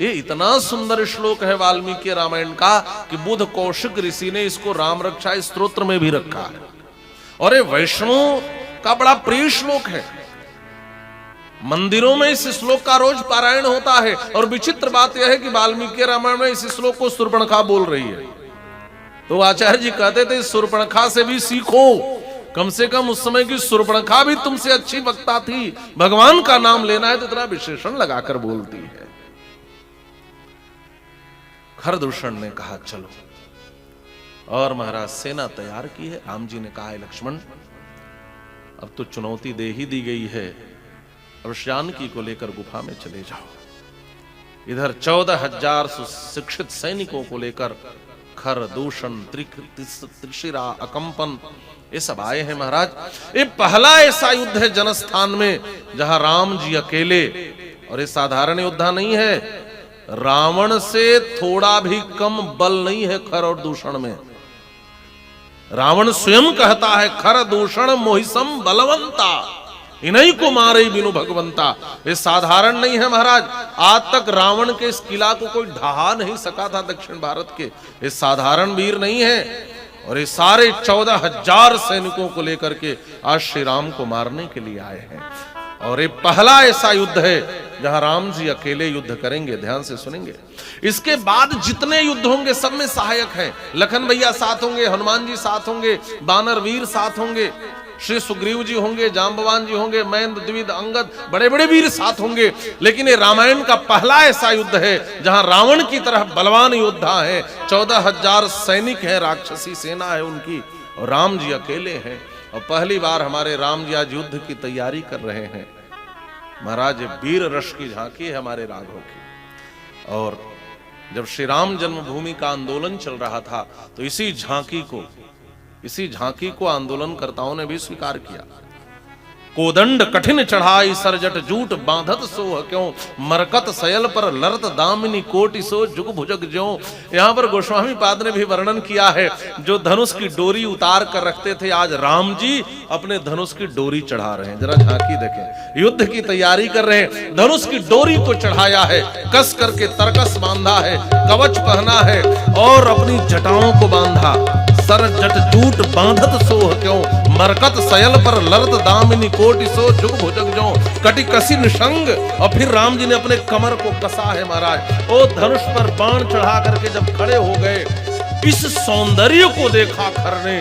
ये इतना सुंदर श्लोक है वाल्मीकि रामायण का कि बुध कौशिक ऋषि ने इसको राम रक्षा स्तोत्र में भी रखा है। और ये वैष्णव का बड़ा प्रिय श्लोक है। मंदिरों में इस श्लोक का रोज पारायण होता है। और विचित्र बात यह है कि वाल्मीकि रामायण में इस श्लोक को शूर्पणखा बोल रही है। तो आचार्य जी कहते थे शूर्पणखा से भी सीखो, कम से कम उस समय की शूर्पणखा भी तुमसे अच्छी वक्ता थी। भगवान का नाम लेना है तो इतना विशेषण लगाकर बोलती है। खरदूषण ने कहा चलो, और महाराज सेना तैयार की है। राम जी ने कहा है लक्ष्मण अब तो चुनौती दे ही दी गई है, अब जानकी को लेकर गुफा में चले जाओ। इधर 14,000 सुशिक्षित सैनिकों को लेकर खरदूषण, त्रिशिरा, अकंपन ये सब आए हैं महाराज। ये पहला ऐसा युद्ध है जनस्थान में जहां राम जी अकेले, और ये साधारण योद्धा नहीं है, रावण से थोड़ा भी कम बल नहीं है खर और दूषण में। रावण स्वयं कहता है खर दूषण मोहिसम बलवंता, इन्हीं को मारे बिनु भगवंता। ये साधारण नहीं है महाराज। आज तक रावण के इस किला को कोई ढहा नहीं सका था दक्षिण भारत के। ये साधारण वीर नहीं है। और ये सारे 14,000 सैनिकों को लेकर के आज श्री राम को मारने के लिए आए हैं। और ये पहला ऐसा युद्ध है जहां राम जी अकेले युद्ध करेंगे। ध्यान से सुनेंगे। इसके बाद जितने युद्ध होंगे सब में सहायक हैं। लखन भैया साथ होंगे, हनुमान जी साथ होंगे, बानर वीर साथ होंगे, श्री सुग्रीव जी होंगे, जांबवान जी होंगे, महेंद्र, द्विविद, अंगद, बड़े बड़े वीर साथ होंगे। लेकिन ये रामायण का पहला ऐसा युद्ध है जहां रावण की तरह बलवान योद्धा है, 14,000 सैनिक हैं, राक्षसी सेना है उनकी, और राम जी अकेले हैं। और पहली बार हमारे राम जी आज युद्ध की तैयारी कर रहे हैं। महाराज वीर रश की झांकी है हमारे राघव की। और जब श्री राम जन्मभूमि का आंदोलन चल रहा था तो इसी झांकी को आंदोलनकर्ताओं ने भी स्वीकार किया। कोदंड कठिन चढ़ाई सरजट जूट बांधत सोह क्यों, मरकत सयल पर लरत दामिनी कोटि सो जुग भुजग ज्यों। यहां पर गोस्वामी पाद ने भी वर्णन किया है, जो धनुष की डोरी उतार कर रखते थे आज राम जी अपने धनुष की डोरी चढ़ा रहे हैं। जरा झांकी देखें, युद्ध की तैयारी कर रहे हैं, धनुष की डोरी को चढ़ाया है, कस करके तरकस बांधा है, कवच पहना है और अपनी जटाओं को बांधा। सर जट जूट बांधत सोह क्यों, मरकत सयल पर लरत दामिनी कोटि सो जुग भुजग ज्यों। कटि कसी निशंग, और फिर राम जी ने अपने कमर को कसा है महाराज। ओ धनुष पर बाण चढ़ा करके जब खड़े हो गए, इस सौंदर्य को देखा खर ने,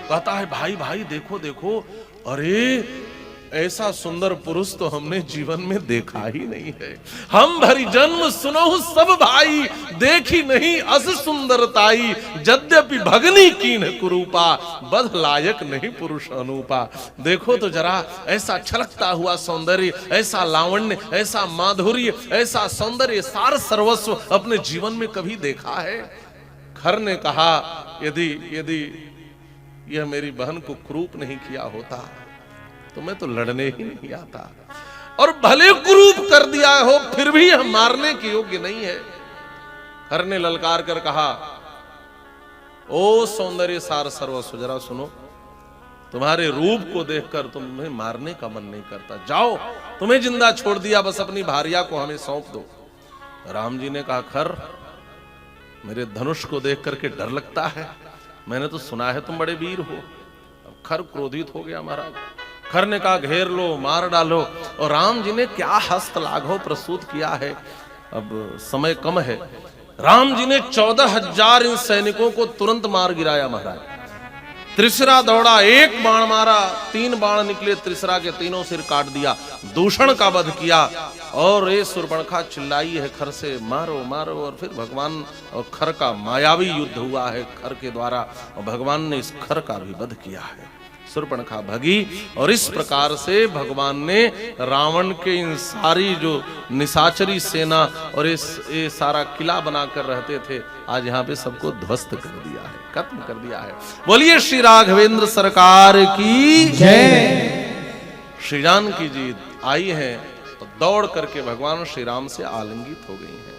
कहता है भाई भाई देखो देखो, अरे ऐसा सुंदर पुरुष तो हमने जीवन में देखा ही नहीं है। हम भरी जन्म सुनो सब भाई, देखी नहीं अस सुंदरताई, यद्यपि भगनी कीन कुरूपा, बध लायक नहीं पुरुष अनूपा। देखो तो जरा ऐसा छलकता हुआ सौंदर्य, ऐसा लावण्य, ऐसा माधुर्य, ऐसा सौंदर्य सार सर्वस्व अपने जीवन में कभी देखा है? खर ने कहा यदि यह मेरी बहन को क्रूप नहीं किया होता तो मैं तो लड़ने ही नहीं आता, और भले कुरूप कर दिया हो फिर भी हम मारने के योग्य नहीं है। हर ने ललकार कर कहा, ओ सौंदर्य सार सर्वस्व, जरा सुनो, तुम्हारे रूप को देखकर तुम्हें मारने का मन नहीं करता, जाओ तुम्हें जिंदा छोड़ दिया, बस अपनी भार्या को हमें सौंप दो। राम जी ने कहा खर, मेरे धनुष को देख करके डर लगता है, मैंने तो सुना है तुम बड़े वीर हो। अब खर क्रोधित हो गया महाराज। खर ने कहा घेर लो, मार डालो। और राम जी ने क्या हस्त लाघव प्रस्तुत किया है। अब समय कम है, राम जी ने 14,000 इन सैनिकों को तुरंत मार गिराया महाराज। त्रिशरा दौड़ा, एक बाण मारा, 3 बाण निकले, त्रिशरा के तीनों सिर काट दिया, दूषण का वध किया। और ये शूर्पणखा चिल्लाई है खर से, मारो मारो। और फिर भगवान और खर का मायावी युद्ध हुआ है खर के द्वारा, और भगवान ने इस खर का भी वध किया है। शूर्पणखा भगी, और इस प्रकार से भगवान ने रावण के इन सारी जो निशाचरी सेना और ये सारा किला बनाकर रहते थे, आज यहाँ पे सबको ध्वस्त कर दिया है, खत्म कर दिया है। बोलिए श्री राघवेंद्र सरकार की जय। श्री जानकी जी आई हैं तो दौड़ करके भगवान श्री राम से आलिंगित हो गई हैं।